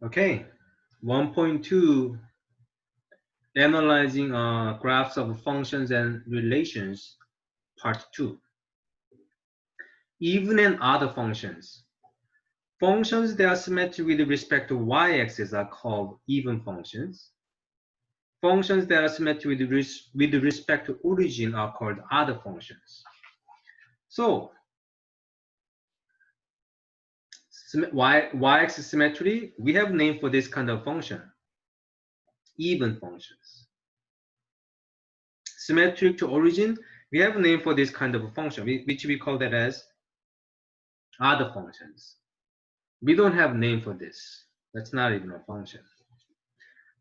Okay, 1.2, analyzing graphs of functions and relations, part 2. Even and other functions. Functions that are symmetric with respect to y-axis are called even functions. Functions that are symmetric with respect to origin are called other functions. So, y-axis symmetry, we have name for this kind of function, even functions. Symmetric to origin, we have a name for this kind of a function, which we call that as other functions. We don't have name for this. That's not even a function.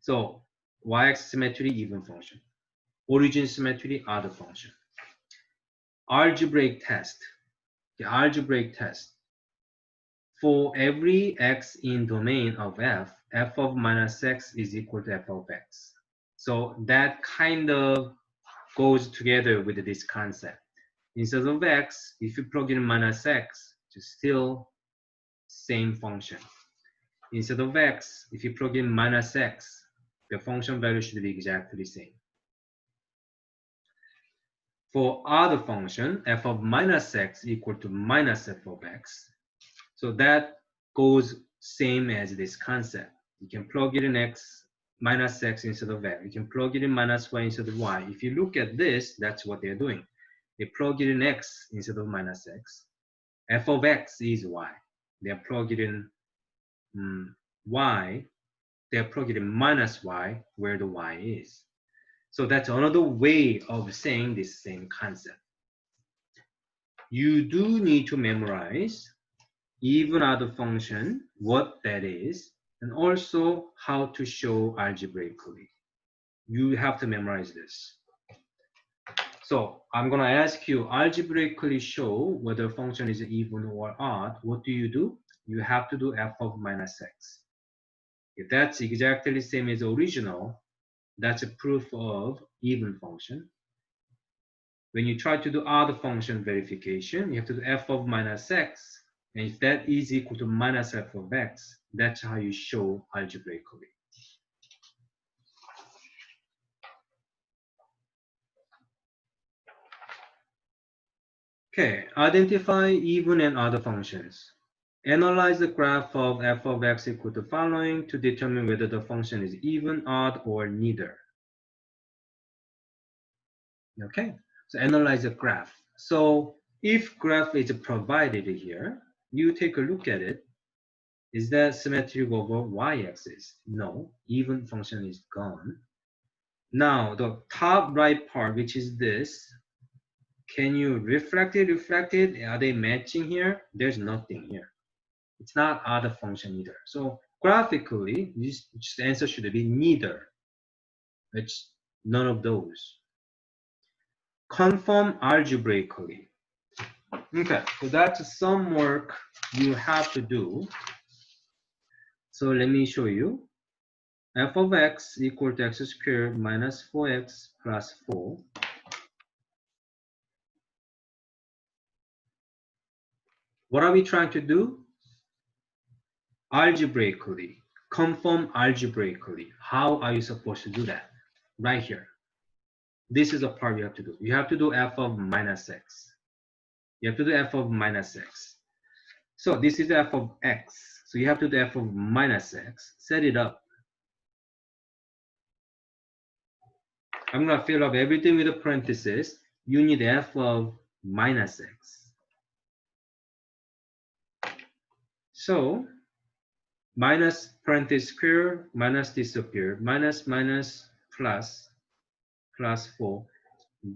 So y-axis symmetry, even function. Origin symmetry, other function. Algebraic test. The algebraic test. For every x in domain of f, f of minus x is equal to f of x. So that kind of goes together with this concept. Instead of x, if you plug in minus x, it's still same function. Instead of x, if you plug in minus x, the function value should be exactly the same. For other function, f of minus x equal to minus f of x. So that goes same as this concept. You can plug it in x, minus x instead of x. You can plug it in minus y instead of y. If you look at this, that's what they're doing. They plug it in x instead of minus x. F of x is y. They plug it in y. They plug it in minus y where the y is. So that's another way of saying this same concept. You do need to memorize even other function, what that is, and also how to show algebraically. You have to memorize this. So I'm going to ask you algebraically show whether a function is even or odd. What do? You have to do f of minus x. If that's exactly the same as the original, that's a proof of even function. When you try to do other function verification, you have to do f of minus x. And if that is equal to minus f of x, that's how you show algebraically. Okay, identify even and other functions. Analyze the graph of f of x equal to following to determine whether the function is even, odd, or neither. Okay, so analyze the graph. So if graph is provided here, you take a look at it. Is that symmetric over y-axis? No, even function is gone. Now the top right part, which is this, can you reflect it? Are they matching here? There's nothing here. It's not other function either. So graphically, this answer should be neither. It's none of those. Confirm algebraically. Okay, so that's some work you have to do. So let me show you. F of x equal to x squared minus 4x plus 4. What are we trying to do? Algebraically. Confirm algebraically. How are you supposed to do that? Right here. This is the part you have to do. You have to do f of minus x. You have to do f of minus x. So this is f of x. So you have to do f of minus x. Set it up. I'm going to fill up everything with a parenthesis. You need f of minus x. So minus parenthesis square, minus disappear, minus minus plus, plus 4.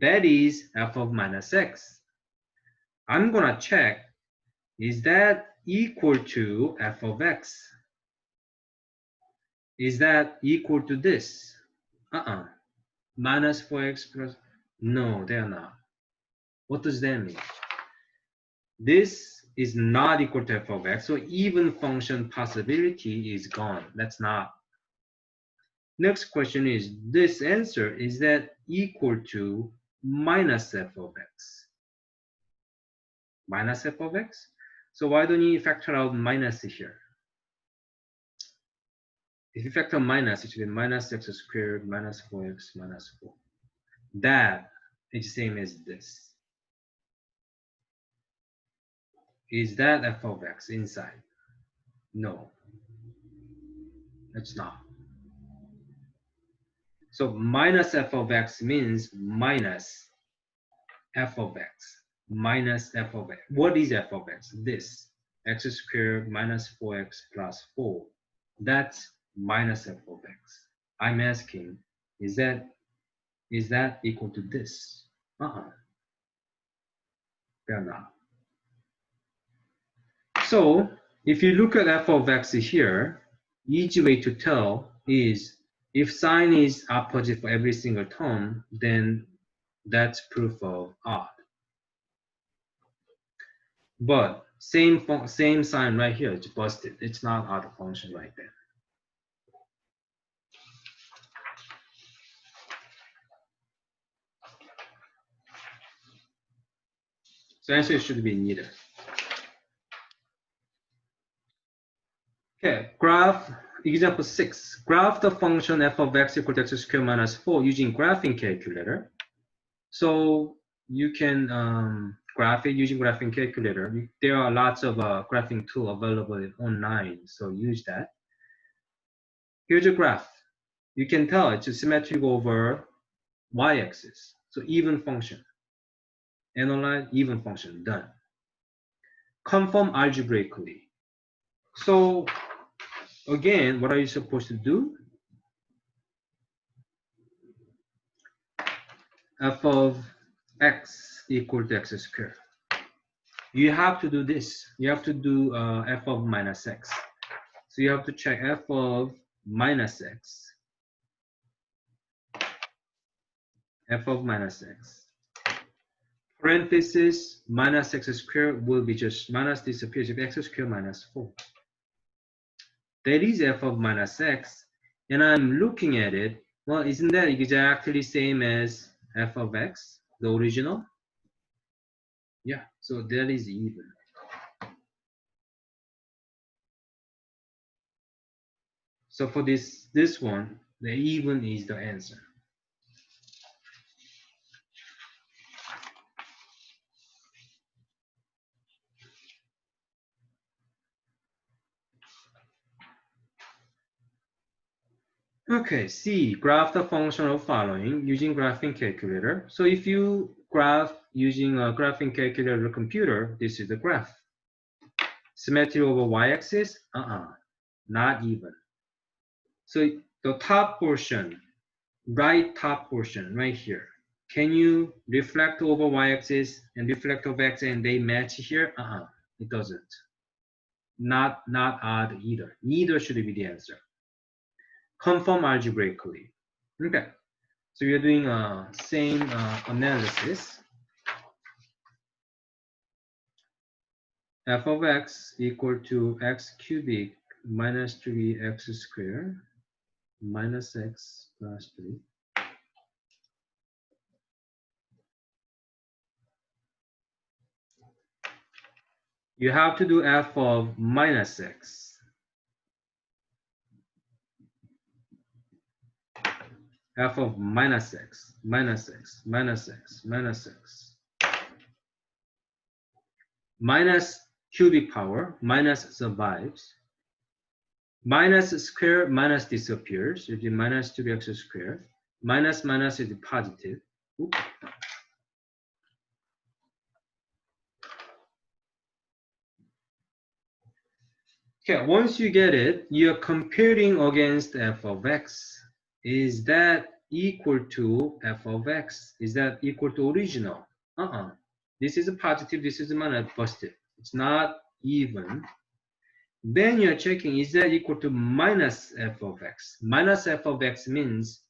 That is f of minus x. I'm going to check, is that equal to f of x? Is that equal to this? Minus 4x plus, no, they're not. What does that mean? This is not equal to f of x, so even function possibility is gone. That's not. Next question is, this answer, is that equal to minus f of x? Minus f of x? So why don't you factor out minus here? If you factor minus, it should be minus x squared minus 4x minus 4. That is the same as this. Is that f of x inside? No, it's not. So minus f of x means minus f of x. Minus f of x. What is f of x? This. X squared minus 4x plus 4. That's minus f of x. I'm asking, is that equal to this? They're not. So if you look at f of x here, easy way to tell is if sign is opposite for every single term, then that's proof of odd. But same sign right here, it's busted. It's not odd function right there. So answer should be neither. Okay, graph example 6. Graph the function f of x equal to x squared minus 4 using graphing calculator. So you can graph it using graphing calculator. There are lots of graphing tool available online, so use that. Here's a graph. You can tell it's a symmetric over y-axis. So even function. Analyze even function, done. Conform algebraically. So again, what are you supposed to do? F of x equal to x squared. You have to do this. You have to do f of minus x. So you have to check f of minus x. F of minus x. Parenthesis minus x squared will be just minus disappears if x squared minus 4. That is f of minus x. And I'm looking at it. Well, isn't that exactly same as f of x, the original? Yeah, so that is even. So for this one, the even is the answer. Okay, C, graph the function of following using graphing calculator. So if you graph using a graphing calculator computer, this is the graph. Symmetry over y-axis? Not even. So the top portion, right top portion, right here. Can you reflect over y-axis and reflect over x and they match here? It doesn't. Not odd either. Neither should be the answer. Conform algebraically. Okay, so we are doing same analysis. F of x equal to x cubic minus 3x squared minus x plus 3. You have to do f of minus x. F of minus x, minus x, minus x, minus x. Minus cubic power, minus survives. Minus square, minus disappears. It is minus 2x squared. Minus minus is positive. Oops. Okay, once you get it, you're comparing against f of x. Is that equal to f of x? Is that equal to original? This is a positive, this is a minus positive. It's not even. Then you're checking, is that equal to minus f of x? Minus f of x means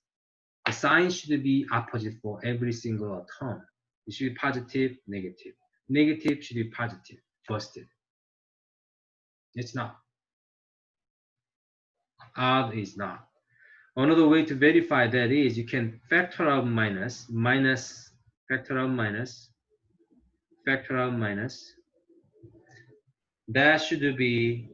the sign should be opposite for every single term. It should be positive, negative. Negative should be positive, positive. It's not. Odd is not. Another way to verify that is you can factor out minus, minus, factor out minus, factor out minus. That should be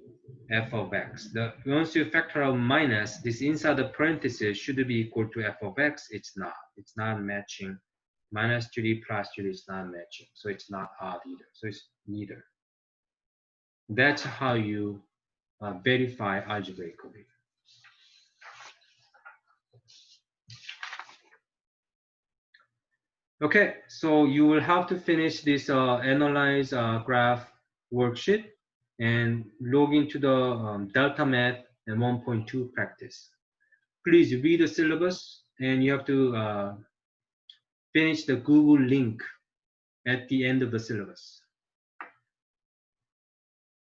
f of x. Once you factor out minus, this inside the parenthesis should be equal to f of x. It's not. It's not matching. Minus 2d plus 2d is not matching. So it's not odd either. So it's neither. That's how you verify algebraically. Okay, so you will have to finish this analyze graph worksheet and log into the delta math and 1.2 practice. Please read the syllabus and you have to finish the Google link at the end of the syllabus.